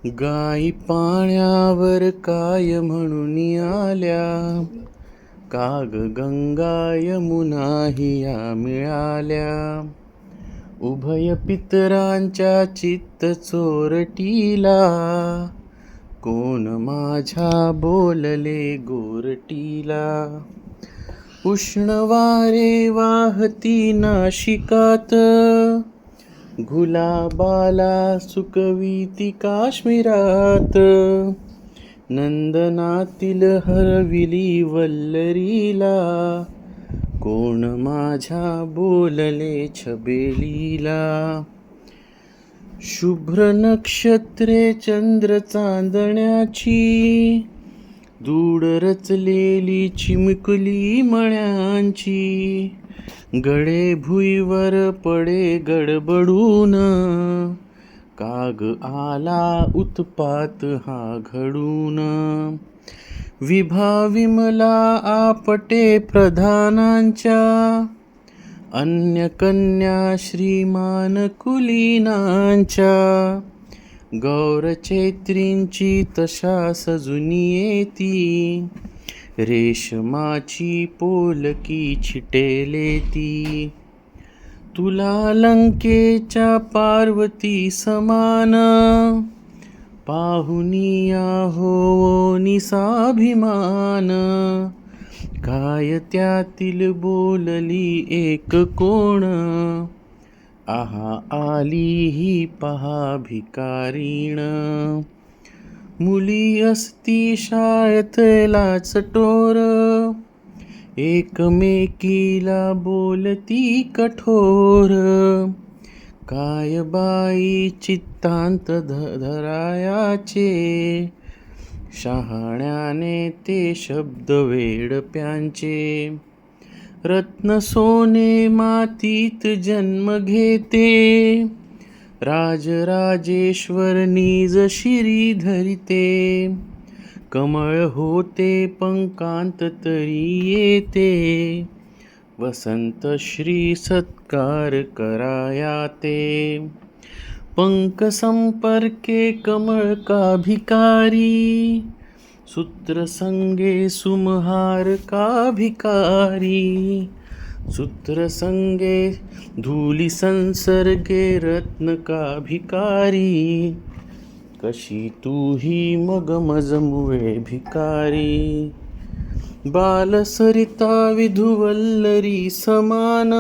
गाई पाण्यावर काय म्हणून आल्या, काग गंगा यमुना हिया मिळाल्या. उभय पितरांच्या चित्त चोरटीला, कोण माझ्या बोलले गोरटीला. उष्ण वारे वाहती नाशिकात, गुलाबाला सुकविती काश्मीरात. नंदनातील हरविली वल्लरीला, कोण माझ्या बोलले छबेलीला. शुभ्र नक्षत्रे चंद्र चांदण्याची, दूड रचलेली चिमुकली मण्यांची. गडे भुईवर पडे गडबडून, काग आला उत्पात हा घडून. विभा विमला आपटे प्रधानांच्या, अन्य कन्या श्रीमान कुलीनांच्या. गौरचैत्रींची तशा सजुनी येती, रेशमाची पोलकी छिटेले ती. तुला लंकेच्या पार्वती समान, पाहुनिया हो निसाभिमान. काय त्यातील बोलली एक कोण, आहा आली ही पहा भिकारीण. मुली असती शाळेतला चटोर, एकमेकीला बोलती कठोर. काय बाई चित्तांत धरायाचे, शहाण्याने ते शब्द वेडप्यांचे. रत्न सोने मातीत जन्म घेते, राजराजेश्वर निज शिरी धरिते. कमळ होते पंकांत तरी येते, वसंत श्री सत्कार करायाते. पंक संपर्के कमळ का भिकारी, सूत्र संगे सुमहार का भिकारी. सूत्र संगे धूली संसर्गे रत्न का भिकारी. कशी तू ही मग मज मुळे भिकारी. बालसरिता विधुवल्लरी समान,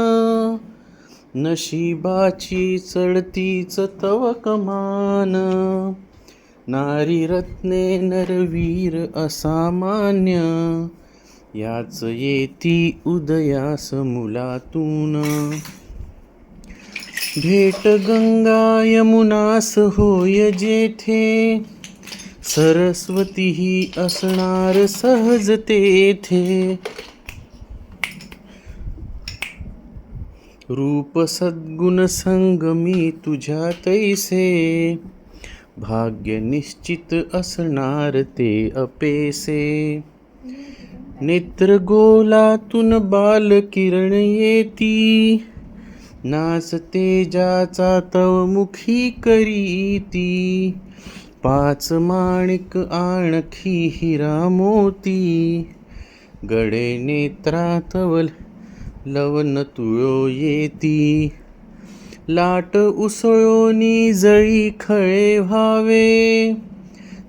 नशिबाची चढतीच तव कमान. नारी रत्ने नरवीर असामान्य, याच येती उदयास मुलातून. भेट गंगा यमुनास होय जेथे, सरस्वती ही असणार सहज तेथे. रूप सद्गुण संगमी तुझ्या तैसे, भाग्य निश्चित असणार ते अपेसे. नेत्र गोलातून बाल किरण येती, नाच तेजाचा तव मुखी करीती. पाच माणिक आणखी हिरा मोती, गडे नेत्रात लवन तुळो येती. लाट उसळोनी जळी खळे व्हावे,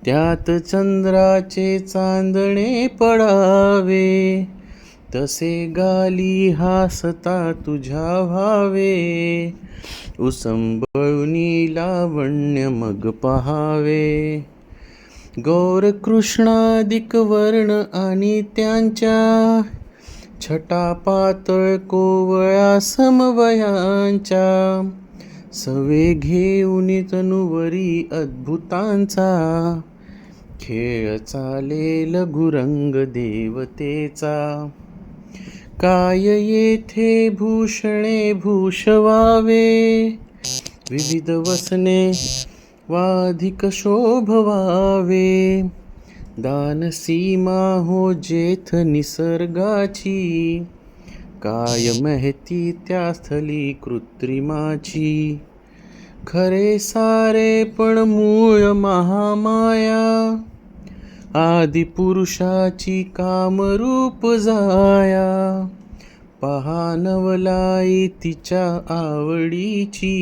त्यात चंद्राचे चांदणे पडावे. तसे गाली हासता तुझ्या व्हावे, उसंबळुनी लावण्य मग पहावे. गौर कृष्णादिक वर्ण आणि त्यांच्या, छटा पातळ कोवळ्या समवयांच्या. सवे घेऊन तनुवरी अद्भुतांचा, खेळ चालेल गुरंग देवतेचा. काय येथे भूषणे भूषवावे, विविध वसने वाधिक शोभवावे. दान सीमा हो जेथ निसर्गाची, काय महती त्या स्थली कृत्रिमाची. खरे सारे पण मूळ महामाया, आदिपुरुषाची कामरूप जाया. पहा नवलाई तिच्या आवडीची,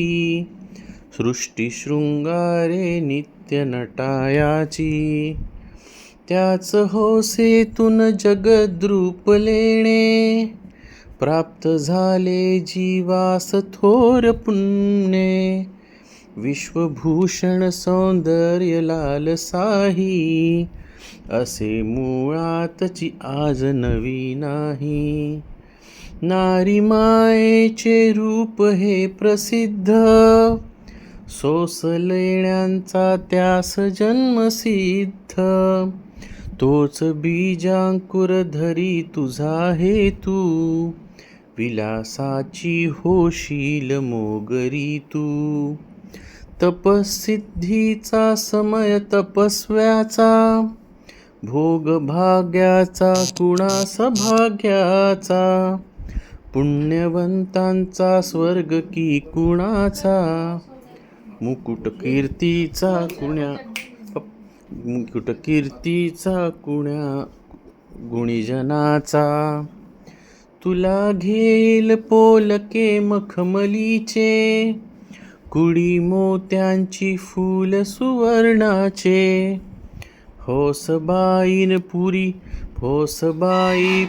सृष्टी शृंगारे नित्य नटायाची. त्याच हौसेतून जगद्रूप लेणे, प्राप्त झाले जीवास थोर पुण्ये. विश्वभूषण सौंदर्य लालसाही, असे मुळातची आज नवी नाही. नारी मायेचे रूप हे प्रसिद्ध, सोस लेण्यांचा त्यास जन्मसिद्ध. तोच बीजांकुर धरी तुझा हेतू, विलासाची होशील मोगरी तू. तपसिद्धीचा समय तपस्व्याचा, भोग भाग्याचा कुणास भाग्याचा. पुण्यवंतांचा स्वर्ग की कुणाचा, मुकुट कीर्तीचा कुण्या गुणीजनाचा. तुला घेल पोलके मखमलीचे, कुडी मोत्यांची फूल सुवर्णाचे. हौसबाई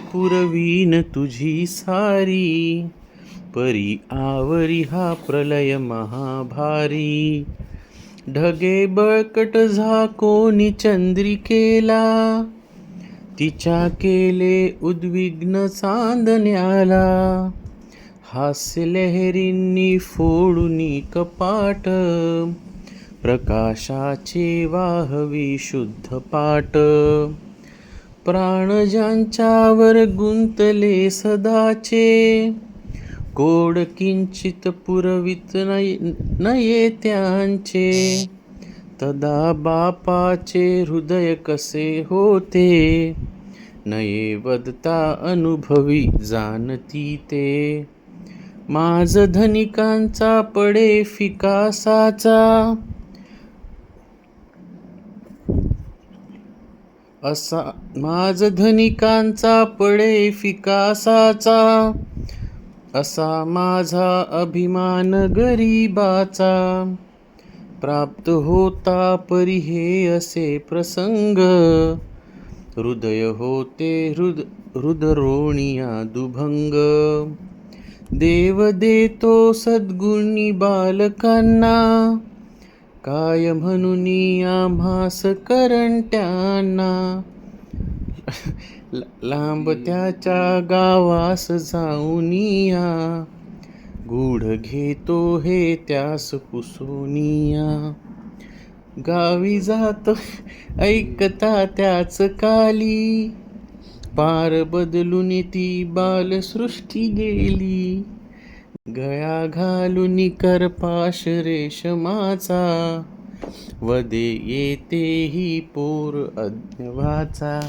पुरवीन तुझी सारी, परी आवरी हा प्रलय महाभारी. ढगे बळकट झाकोनी चंद्रिकेला, तिच्या केले उद्विग्न चांदण्याला. हास्य लहरींनी फोडूनी कपाट, प्रकाशाचे वाहवी शुद्ध पाट. प्राण ज्यांच्यावर गुंतले सदाचे, कोड किंचित पुरवित नये त्यांचे. तदा बापाचे हृदय कसे होते, नये वदता अनुभवी जाणती ते. माझ धनिकांचा पडे फिकासाचा, माझ धनिकांचा पडे फिकासाचा. असा माझा अभिमान गरीबाचा, प्राप्त होता परी हे असे प्रसंग. हृदय होते हृदरोणिया दुभंग. देव देतो सद्गुणी बालकांना, काय म्हणून आम्हास करंट्यांना. लांब त्याच्या गावास जाऊनिया, गूढ घेतो हे त्यास पुसूनिया. गावी जात ऐकता त्याच काली, पार बदलून ती बालसृष्टी गेली. गळा घालून करपाश रेशमाचा, वदे येतेही पोर अज्ञवाचा.